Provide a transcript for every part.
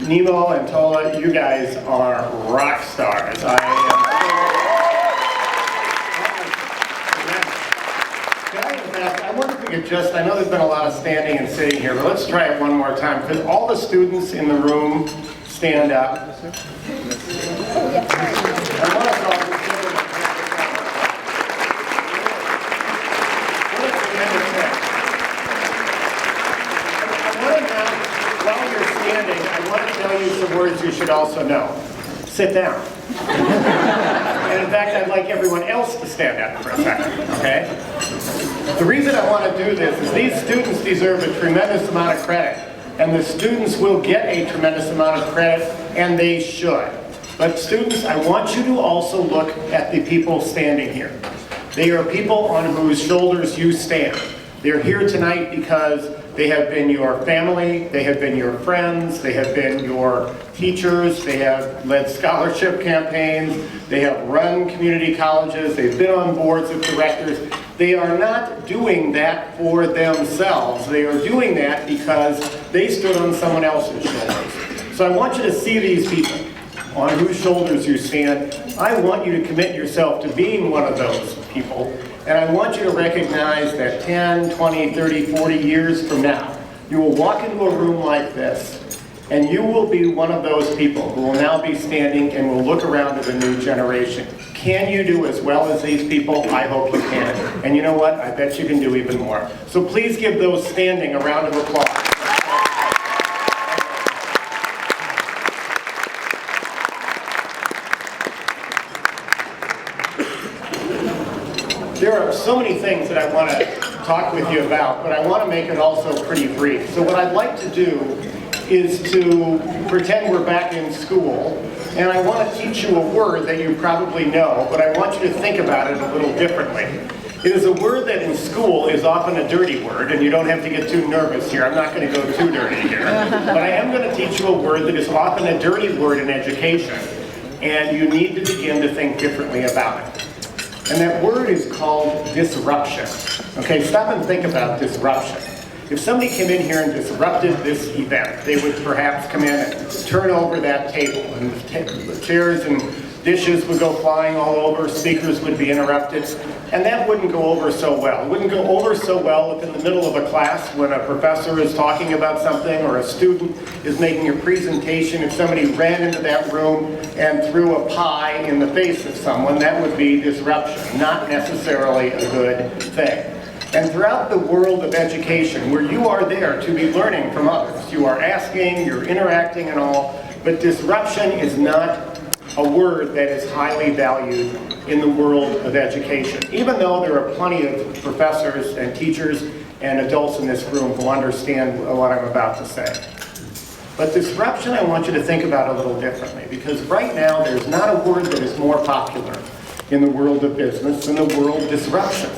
Nemo and Tola, you guys are rock stars. I wonder if we could just, I know there's been a lot of standing and sitting here, but let's try it one more time. Could all the students in the room stand up? I want us all to while you're standing, I want to tell you some words you should also know. Sit down. And in fact, I'd like everyone else to stand up for a second, okay? The reason I want to do this is these students deserve a tremendous amount of credit, and the students will get a tremendous amount of credit, and they should. But students, I want you to also look at the people standing here. They are people on whose shoulders you stand. They're here tonight because they have been your family, they have been your friends, they have been your teachers, they have led scholarship campaigns, they have run community colleges, they've been on boards of directors. They are not doing that for themselves. They are doing that because they stood on someone else's shoulders. So I want you to see these people on whose shoulders you stand. I want you to commit yourself to being one of those people. And I want you to recognize that 10, 20, 30, 40 years from now, you will walk into a room like this, and you will be one of those people who will now be standing and will look around at a new generation. Can you do as well as these people? I hope you can. And you know what? I bet you can do even more. So please give those standing a round of applause. There are so many things that I want to talk with you about, but I want to make it also pretty brief. So what I'd like to do is to pretend we're back in school, and I want to teach you a word that you probably know, but I want you to think about it a little differently. It is a word that in school is often a dirty word, and you don't have to get too nervous here. I'm not going to go too dirty here. But I am going to teach you a word that is often a dirty word in education, and you need to begin to think differently about it. And that word is called disruption. Okay, stop and think about disruption. If somebody came in here and disrupted this event, they would perhaps come in and turn over that table, and the chairs and dishes would go flying all over, speakers would be interrupted, and that wouldn't go over so well. It wouldn't go over so well if in the middle of a class when a professor is talking about something or a student is making a presentation, if somebody ran into that room and threw a pie in the face of someone, that would be disruption, not necessarily a good thing. And throughout the world of education, where you are there to be learning from others, you are asking, you're interacting and all, but disruption is not a word that is highly valued in the world of education, even though there are plenty of professors and teachers and adults in this room who understand what I'm about to say. But disruption, I want you to think about a little differently, because right now there's not a word that is more popular in the world of business than the word disruption.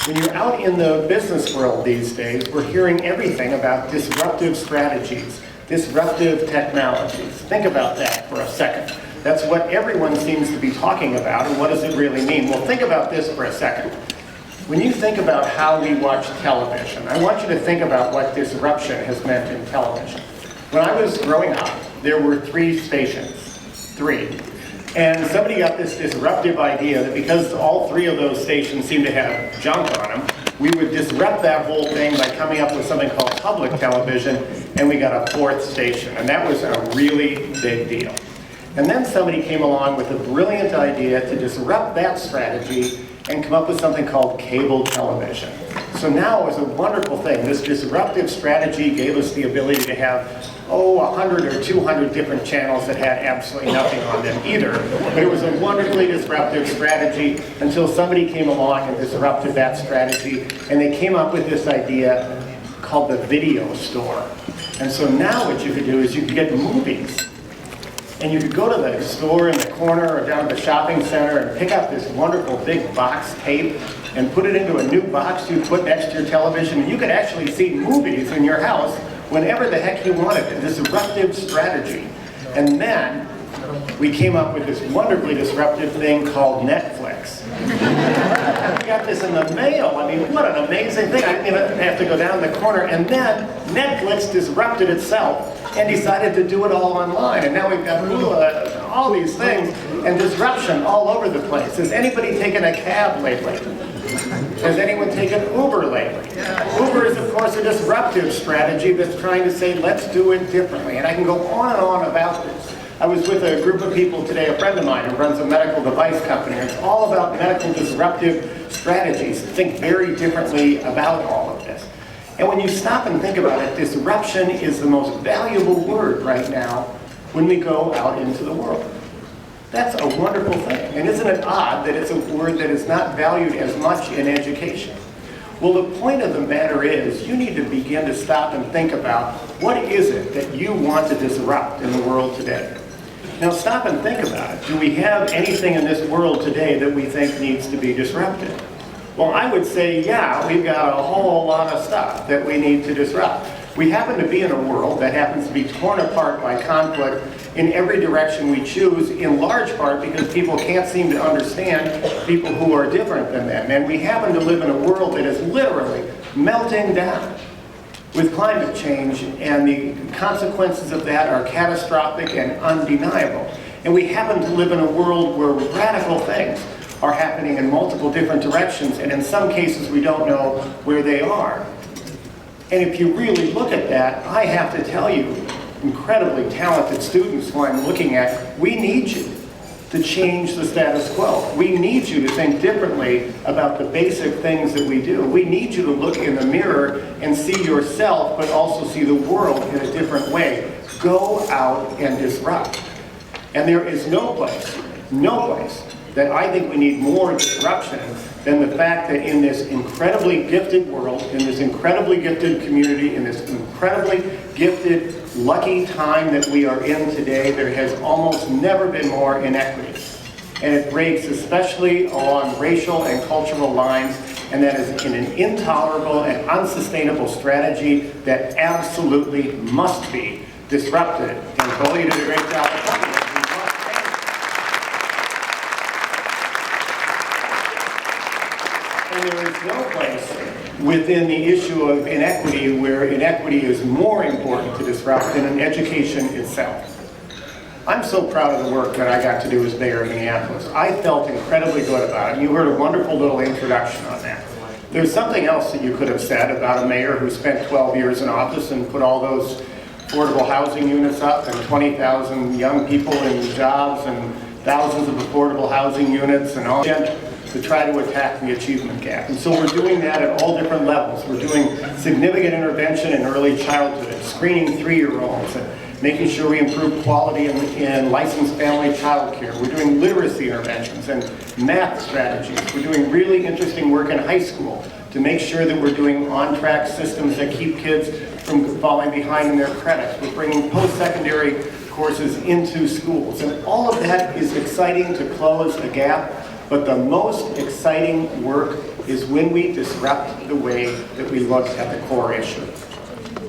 When you're out in the business world these days, we're hearing everything about disruptive strategies, disruptive technologies. Think about that for a second. That's what everyone seems to be talking about, and what does it really mean? Well, think about this for a second. When you think about how we watch television, I want you to think about what disruption has meant in television. When I was growing up, there were 3 stations. 3. And somebody got this disruptive idea that because all 3 of those stations seemed to have junk on them, we would disrupt that whole thing by coming up with something called public television, and we got a 4th station. And that was a really big deal. And then somebody came along with a brilliant idea to disrupt that strategy and come up with something called cable television. So now it was a wonderful thing. This disruptive strategy gave us the ability to have, 100 or 200 different channels that had absolutely nothing on them either. But it was a wonderfully disruptive strategy until somebody came along and disrupted that strategy, and they came up with this idea called the video store. And so now what you could do is you could get movies. And you could go to the store in the corner or down at the shopping center and pick up this wonderful big box tape and put it into a new box you put next to your television, and you could actually see movies in your house whenever the heck you wanted. A disruptive strategy. And then we came up with this wonderfully disruptive thing called Netflix. We got this in the mail. I mean, what an amazing thing. I didn't even have to go down the corner. And then Netflix disrupted itself and decided to do it all online. And now we've got all these things and disruption all over the place. Has anybody taken a cab lately? Has anyone taken Uber lately? Uber is, of course, a disruptive strategy that's trying to say, let's do it differently. And I can go on and on about this. I was with a group of people today, a friend of mine who runs a medical device company. It's all about medical disruptive strategies. Think very differently about all of this. And when you stop and think about it, disruption is the most valuable word right now when we go out into the world. That's a wonderful thing. And isn't it odd that it's a word that is not valued as much in education? Well, the point of the matter is you need to begin to stop and think about what is it that you want to disrupt in the world today. Now stop and think about it. Do we have anything in this world today that we think needs to be disrupted? Well, I would say, yeah, we've got a whole lot of stuff that we need to disrupt. We happen to be in a world that happens to be torn apart by conflict in every direction we choose, in large part because people can't seem to understand people who are different than them. And we happen to live in a world that is literally melting down with climate change, and the consequences of that are catastrophic and undeniable. And we happen to live in a world where radical things are happening in multiple different directions, and in some cases we don't know where they are. And if you really look at that, I have to tell you, incredibly talented students who I'm looking at, we need you to change the status quo. We need you to think differently about the basic things that we do. We need you to look in the mirror and see yourself, but also see the world in a different way. Go out and disrupt. And there is no place that I think we need more disruption than the fact that in this incredibly gifted world, in this incredibly gifted community, in this incredibly gifted, lucky time that we are in today, there has almost never been more inequity. And it breaks especially along racial and cultural lines, and that is in an intolerable and unsustainable strategy that absolutely must be disrupted. And Coley did a great job of talking about it. And there is no place within the issue of inequity where inequity is more important to disrupt than in education itself. I'm so proud of the work that I got to do as mayor of Minneapolis. I felt incredibly good about it, and you heard a wonderful little introduction on that. There's something else that you could have said about a mayor who spent 12 years in office and put all those affordable housing units up and 20,000 young people in jobs and thousands of affordable housing units and all that, to try to attack the achievement gap. And so we're doing that at all different levels. We're doing significant intervention in early childhood, screening 3-year-olds, and making sure we improve quality in licensed family child care. We're doing literacy interventions and math strategies. We're doing really interesting work in high school to make sure that we're doing on-track systems that keep kids from falling behind in their credits. We're bringing post-secondary courses into schools. And all of that is exciting to close a gap. But the most exciting work is when we disrupt the way that we look at the core issue.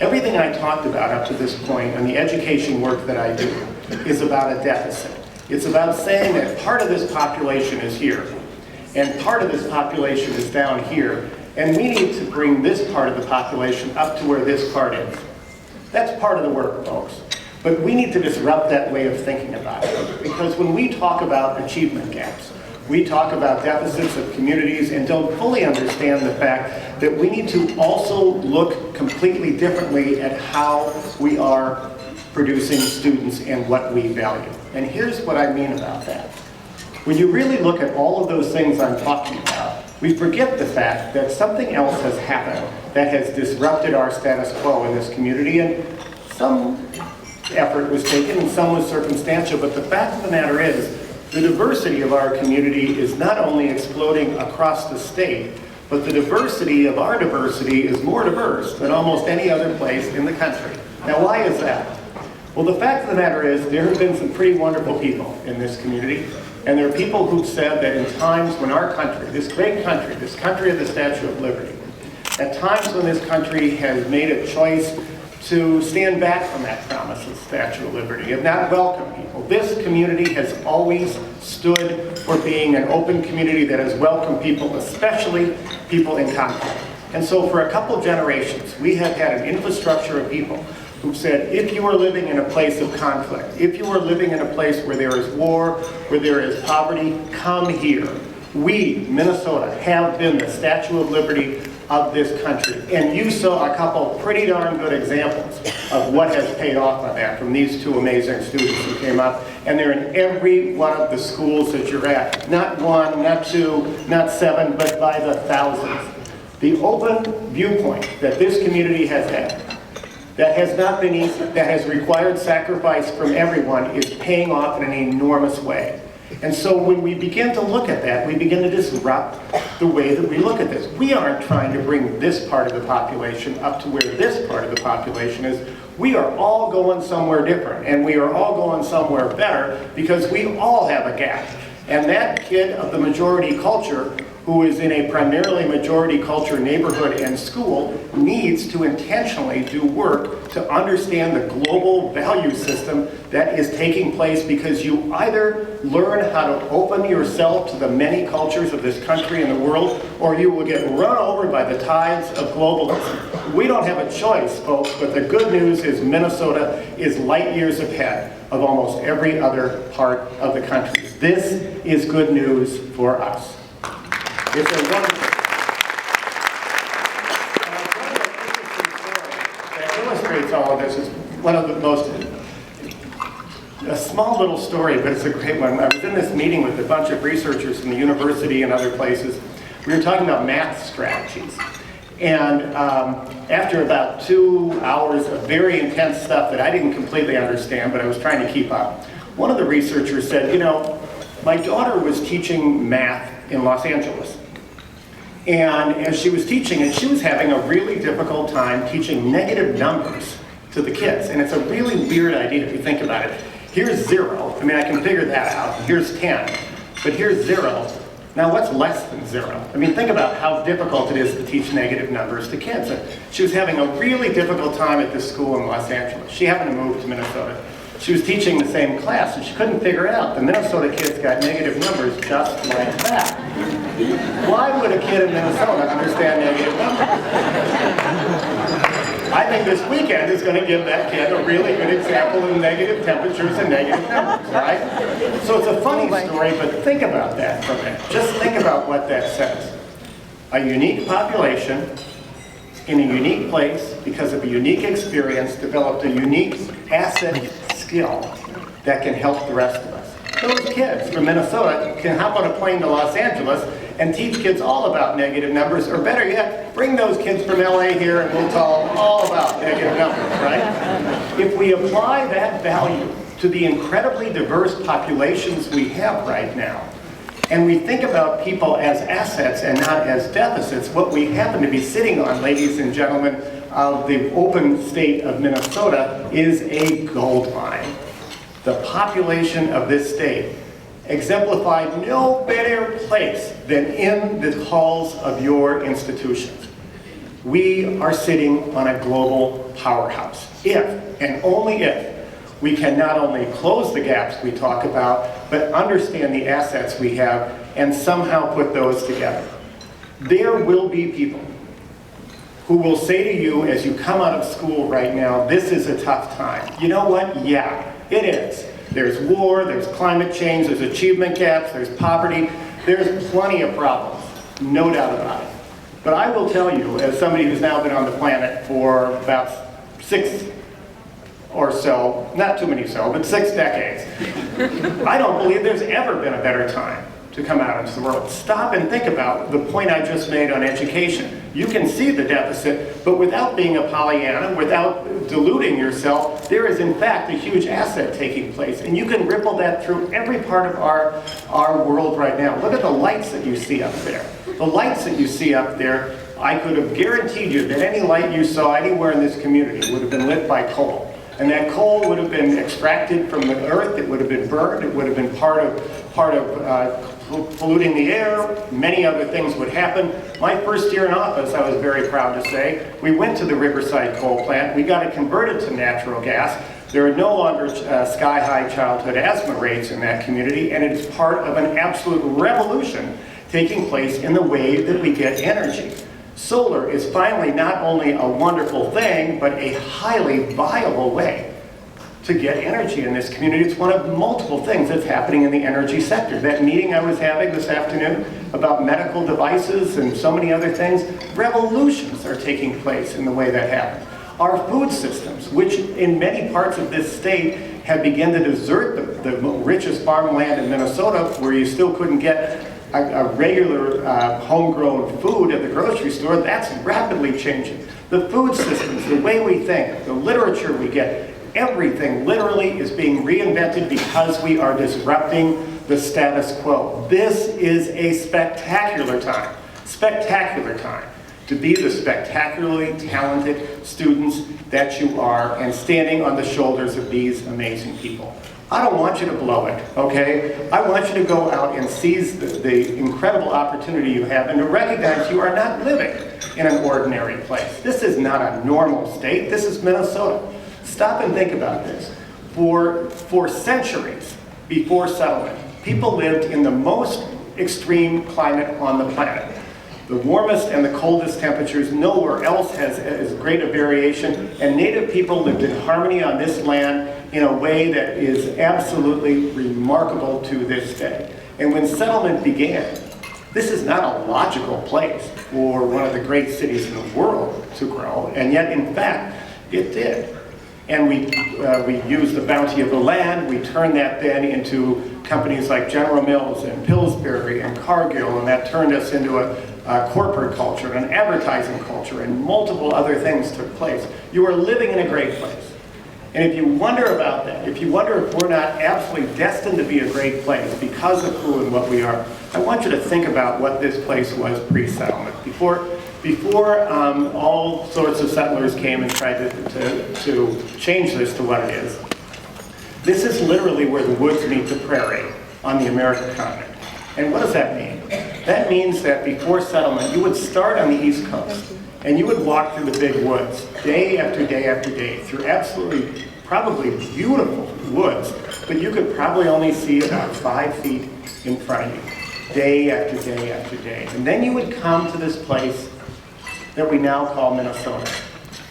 Everything I talked about up to this point and the education work that I do is about a deficit. It's about saying that part of this population is here, and part of this population is down here, and we need to bring this part of the population up to where this part is. That's part of the work, folks. But we need to disrupt that way of thinking about it, because when we talk about achievement gaps, we talk about deficits of communities and don't fully understand the fact that we need to also look completely differently at how we are producing students and what we value. And here's what I mean about that. When you really look at all of those things I'm talking about, we forget the fact that something else has happened that has disrupted our status quo in this community, and some effort was taken and some was circumstantial, but the fact of the matter is the diversity of our community is not only exploding across the state, but the diversity of our diversity is more diverse than almost any other place in the country. Now, why is that? Well, the fact of the matter is there have been some pretty wonderful people in this community, and there are people who've said that in times when our country, this great country, this country of the Statue of Liberty, at times when this country has made a choice to stand back from that promise of Statue of Liberty and not welcome people. This community has always stood for being an open community that has welcomed people, especially people in conflict. And so for a couple generations, we have had an infrastructure of people who've said, if you are living in a place of conflict, if you are living in a place where there is war, where there is poverty, come here. We, Minnesota, have been the Statue of Liberty of this country. And you saw a couple pretty darn good examples of what has paid off on that from these two amazing students who came up. And they're in every one of the schools that you're at. Not one, not two, not seven, but by the thousands. The open viewpoint that this community has had, that has not been easy, that has required sacrifice from everyone, is paying off in an enormous way. And so when we begin to look at that, we begin to disrupt the way that we look at this. We aren't trying to bring this part of the population up to where this part of the population is. We are all going somewhere different, and we are all going somewhere better because we all have a gap. And that kid of the majority culture, who is in a primarily majority culture neighborhood and school, needs to intentionally do work to understand the global value system that is taking place, because you either learn how to open yourself to the many cultures of this country and the world, or you will get run over by the tides of globalism. We don't have a choice, folks, but the good news is Minnesota is light years ahead of almost every other part of the country. This is good news for us. It's a wonderful, and I'll tell you an interesting story that illustrates all of this. Is one of the most, a small little story, but it's a great one. I was in this meeting with a bunch of researchers from the university and other places. We were talking about math strategies. And after about 2 hours of very intense stuff that I didn't completely understand, but I was trying to keep up, one of the researchers said, you know, my daughter was teaching math in Los Angeles. And as she was teaching it, she was having a really difficult time teaching negative numbers to the kids. And it's a really weird idea if you think about it. Here's 0. I mean, I can figure that out. Here's 10. But here's 0. Now, what's less than 0? I mean, think about how difficult it is to teach negative numbers to kids. And she was having a really difficult time at this school in Los Angeles. She happened to move to Minnesota. She was teaching the same class, and she couldn't figure it out. The Minnesota kids got negative numbers just like that. Why would a kid in Minnesota understand negative numbers? I think this weekend is going to give that kid a really good example of negative temperatures and negative numbers, right? So it's a funny story, but think about that for a minute. Just think about what that says. A unique population in a unique place, because of a unique experience, developed a unique asset skill that can help the rest of us. Those kids from Minnesota can hop on a plane to Los Angeles and teach kids all about negative numbers, or better yet, bring those kids from LA here and we'll tell them all about negative numbers, right? If we apply that value to the incredibly diverse populations we have right now, and we think about people as assets and not as deficits, what we happen to be sitting on, ladies and gentlemen, of the open state of Minnesota is a gold mine. The population of this state exemplified no better place than in the halls of your institutions. We are sitting on a global powerhouse. If, and only if, we can not only close the gaps we talk about, but understand the assets we have and somehow put those together. There will be people who will say to you as you come out of school right now, this is a tough time. You know what? Yeah, it is. There's war, there's climate change, there's achievement gaps, there's poverty, there's plenty of problems, no doubt about it. But I will tell you, as somebody who's now been on the planet for about 6 or so, not too many so, but 6 decades, I don't believe there's ever been a better time to come out into the world. Stop and think about the point I just made on education. You can see the deficit, but without being a Pollyanna, without diluting yourself, there is in fact a huge asset taking place. And you can ripple that through every part of our world right now. Look at the lights that you see up there. The lights that you see up there, I could have guaranteed you that any light you saw anywhere in this community would have been lit by coal. And that coal would have been extracted from the earth, it would have been burned, it would have been part of polluting the air, many other things would happen. My first year in office, I was very proud to say, we went to the Riverside coal plant, we got it converted to natural gas. There are no longer sky-high childhood asthma rates in that community, and it is part of an absolute revolution taking place in the way that we get energy. Solar is finally not only a wonderful thing, but a highly viable way to get energy in this community. It's one of multiple things that's happening in the energy sector. That meeting I was having this afternoon about medical devices and so many other things, revolutions are taking place in the way that happens. Our food systems, which in many parts of this state have begun to desert the richest farmland in Minnesota, where you still couldn't get a regular homegrown food at the grocery store, that's rapidly changing. The food systems, the way we think, the literature we get, everything literally is being reinvented because we are disrupting the status quo. This is a spectacular time to be the spectacularly talented students that you are and standing on the shoulders of these amazing people. I don't want you to blow it, okay? I want you to go out and seize the incredible opportunity you have and to recognize you are not living in an ordinary place. This is not a normal state. This is Minnesota. Stop and think about this. For centuries before settlement, people lived in the most extreme climate on the planet. The warmest and the coldest temperatures, nowhere else has as great a variation, and Native people lived in harmony on this land in a way that is absolutely remarkable to this day. And when settlement began, this is not a logical place for one of the great cities in the world to grow, and yet in fact, it did. And we used the bounty of the land, we turned that then into companies like General Mills and Pillsbury and Cargill, and that turned us into a corporate culture, an advertising culture, and multiple other things took place. You are living in a great place. And if you wonder about that, if you wonder if we're not absolutely destined to be a great place because of who and what we are, I want you to think about what this place was pre-settlement. Before all sorts of settlers came and tried to change this to what it is. This is literally where the woods meet the prairie on the American continent. And what does that mean? That means that before settlement, you would start on the East Coast, and you would walk through the big woods day after day after day through absolutely, probably beautiful woods, but you could probably only see about 5 feet in front of you, day after day after day. And then you would come to this place that we now call Minnesota.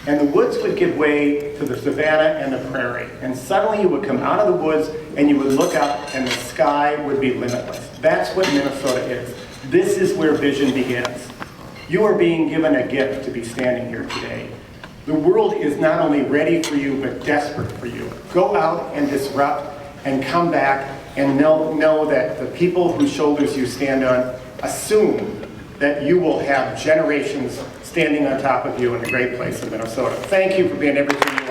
And the woods would give way to the savanna and the prairie. And suddenly you would come out of the woods and you would look up and the sky would be limitless. That's what Minnesota is. This is where vision begins. You are being given a gift to be standing here today. The world is not only ready for you, but desperate for you. Go out and disrupt and come back and know that the people whose shoulders you stand on assume that you will have generations standing on top of you in a great place in Minnesota. Thank you for being everything.